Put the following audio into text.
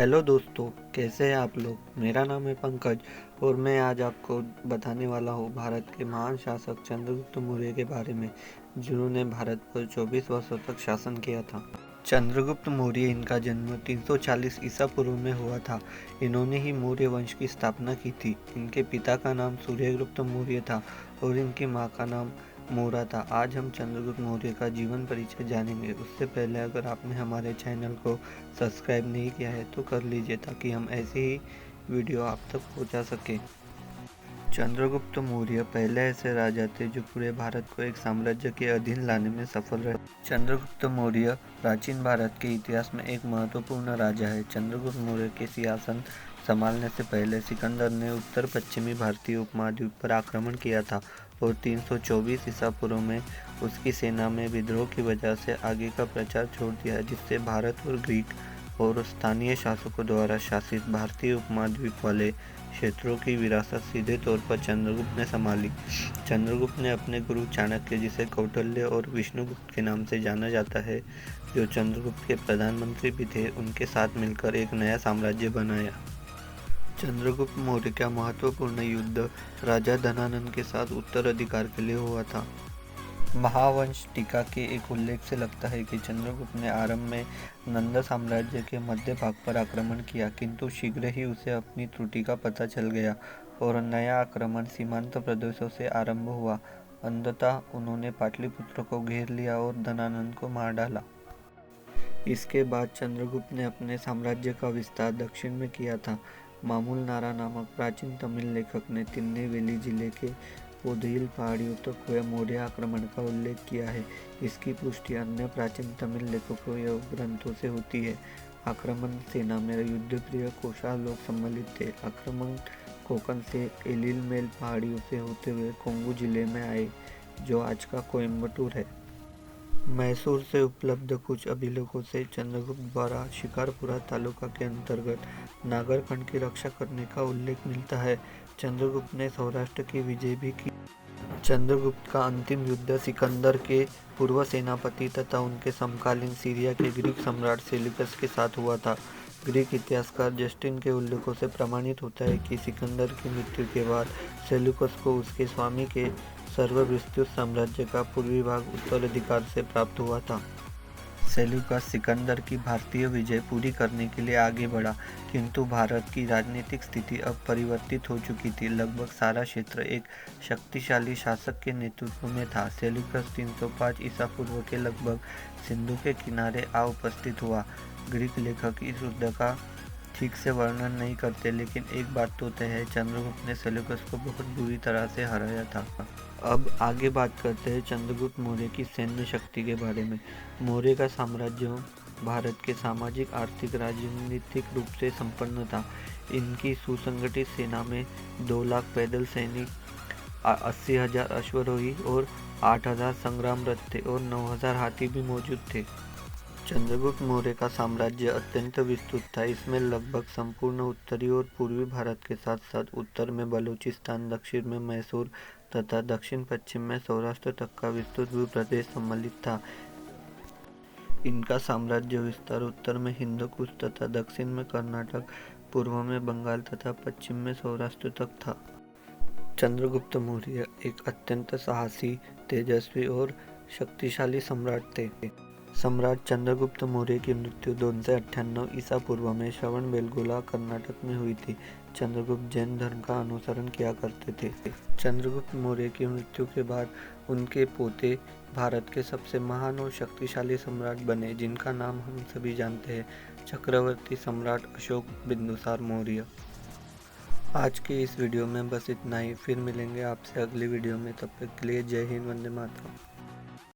Hello दोस्तों, कैसे हैं आप लोग। मेरा नाम है पंकज और मैं आज आपको बताने वाला हूँ भारत के महान शासक चंद्रगुप्त मौर्य के बारे में, जिन्होंने भारत पर 24 वर्षों तक शासन किया था। चंद्रगुप्त मौर्य, इनका जन्म 340 ईसा पूर्व में हुआ था। इन्होंने ही मौर्य वंश की स्थापना की थी। इनके पिता का नाम सूर्यगुप्त मौर्य था और इनकी माँ का नाम मौरा था। आज हम चंद्रगुप्त मौर्य का जीवन परिचय जानेंगे। उससे पहले अगर आपने हमारे चैनल को सब्सक्राइब नहीं किया है तो कर लीजिए, ताकि हम ऐसे ही वीडियो आप तक पहुंचा सकें। चंद्रगुप्त मौर्य पहले ऐसे राजा थे जो पूरे भारत को एक साम्राज्य के अधीन लाने में सफल रहे। चंद्रगुप्त मौर्य प्राचीन भारत के इतिहास में एक महत्वपूर्ण राजा है। चंद्रगुप्त मौर्य के सिंहासन संभालने से पहले सिकंदर ने उत्तर पश्चिमी भारतीय उपमहाद्वीप पर आक्रमण किया था और 324 ईसा पूर्व में उसकी सेना में विद्रोह की वजह से आगे का प्रचार छोड़ दिया, जिससे भारत और ग्रीक और स्थानीय शासकों द्वारा शासित भारतीय उपमहाद्वीप वाले क्षेत्रों की विरासत सीधे तौर पर चंद्रगुप्त ने संभाली। चंद्रगुप्त ने अपने गुरु चाणक्य, जिसे कौटिल्य और विष्णुगुप्त के नाम से जाना जाता है, जो चंद्रगुप्त के प्रधानमंत्री भी थे, उनके साथ मिलकर एक नया साम्राज्य बनाया। चंद्रगुप्त मौर्य का महत्वपूर्ण युद्ध राजा धनानंद के साथ उत्तराधिकार के लिए हुआ था। महावंश टीका के एक उल्लेख से लगता है कि चंद्रगुप्त ने आरंभ में नंद साम्राज्य के मध्य भाग पर आक्रमण किया, किंतु शीघ्र ही उसे अपनी त्रुटि का पता चल गया और नया आक्रमण सीमांत प्रदेशों से आरंभ हुआ। अंततः उन्होंने पाटलिपुत्र को घेर लिया और धनानंद को मार डाला। इसके बाद चंद्रगुप्त ने अपने साम्राज्य का विस्तार दक्षिण में किया था। मामूल नारा नामक प्राचीन तमिल लेखक ने तिरुनेलवेली जिले के पोथियल पहाड़ियों तक हुए मौर्य आक्रमण का उल्लेख किया है। इसकी पुष्टि अन्य प्राचीन तमिल लेखकों या ग्रंथों से होती है। आक्रमण सेना में युद्धप्रिय कोषाल लोग सम्मिलित थे। आक्रमण कोंकण से एलिलमेल पहाड़ियों से होते हुए कोंगू जिले में आए, जो आज का कोयम्बटूर है। मैसूर से उपलब्ध कुछ अभिलेखों से चंद्रगुप्त द्वारा शिकारपुरा तालुका के अंतर्गत नागरखंड की रक्षा करने का उल्लेख मिलता है। चंद्रगुप्त ने सौराष्ट्र की विजय भी की। चंद्रगुप्त का अंतिम युद्ध सिकंदर के पूर्व सेनापति तथा उनके समकालीन सीरिया के ग्रीक सम्राट सेल्यूकस के साथ हुआ था। ग्रीक इतिहासकार जस्टिन के उल्लेखों से प्रमाणित होता है कि सिकंदर की मृत्यु के बाद सेल्यूकस को उसके स्वामी के सर्वविस्तृत साम्राज्य का पूर्वी भाग उत्तराधिकार से प्राप्त हुआ था। सेल्यूकस सिकंदर की भारतीय विजय पूरी करने के लिए आगे बढ़ा, किंतु भारत की राजनीतिक स्थिति अब परिवर्तित हो चुकी थी। लगभग सारा क्षेत्र एक शक्तिशाली शासक के नेतृत्व में था। सेल्यूकस 305 ईसा पूर्व के लगभग सिंधु के किनारे आ उपस्थित हुआ। ग्रीक लेखक इस युद्ध का ठीक से वर्णन नहीं करते, लेकिन एक बात तो तय है, चंद्रगुप्त ने सेल्यूकस को बहुत बुरी तरह से हराया था। अब आगे बात करते हैं चंद्रगुप्त मौर्य की सैन्य शक्ति के बारे में। मौर्य का साम्राज्य भारत के सामाजिक, आर्थिक, राजनीतिक रूप से संपन्न था। इनकी सुसंगठित सेना में 2 लाख पैदल सैनिक, 80,000 अश्वारोही और 8,000 संग्राम रथ थे और 9,000 हाथी भी मौजूद थे। चंद्रगुप्त मौर्य का साम्राज्य अत्यंत विस्तृत था। इसमें लगभग संपूर्ण उत्तरी और पूर्वी भारत के साथ साथ उत्तर में बलूचिस्तान, दक्षिण में मैसूर तथा दक्षिण पश्चिम में सौराष्ट्र तक का विस्तृत भूप्रदेश सम्मिलित था। इनका साम्राज्य विस्तार उत्तर में हिंदकुश तथा दक्षिण में कर्नाटक, पूर्व में बंगाल तथा पश्चिम में सौराष्ट्र तक था। चंद्रगुप्त मौर्य एक अत्यंत साहसी, तेजस्वी और शक्तिशाली सम्राट थे। सम्राट चंद्रगुप्त मौर्य की मृत्यु 298 ईसा पूर्व में श्रवणबेलगोला, कर्नाटक में हुई थी। चंद्रगुप्त जैन धर्म का अनुसरण किया करते थे। चंद्रगुप्त मौर्य की मृत्यु के बाद उनके पोते भारत के सबसे महान और शक्तिशाली सम्राट बने, जिनका नाम हम सभी जानते हैं, चक्रवर्ती सम्राट अशोक बिंदुसार मौर्य। आज के इस वीडियो में बस इतना ही। फिर मिलेंगे आपसे अगली वीडियो में। तब तक के लिए जय हिंद, वंदे मातरम।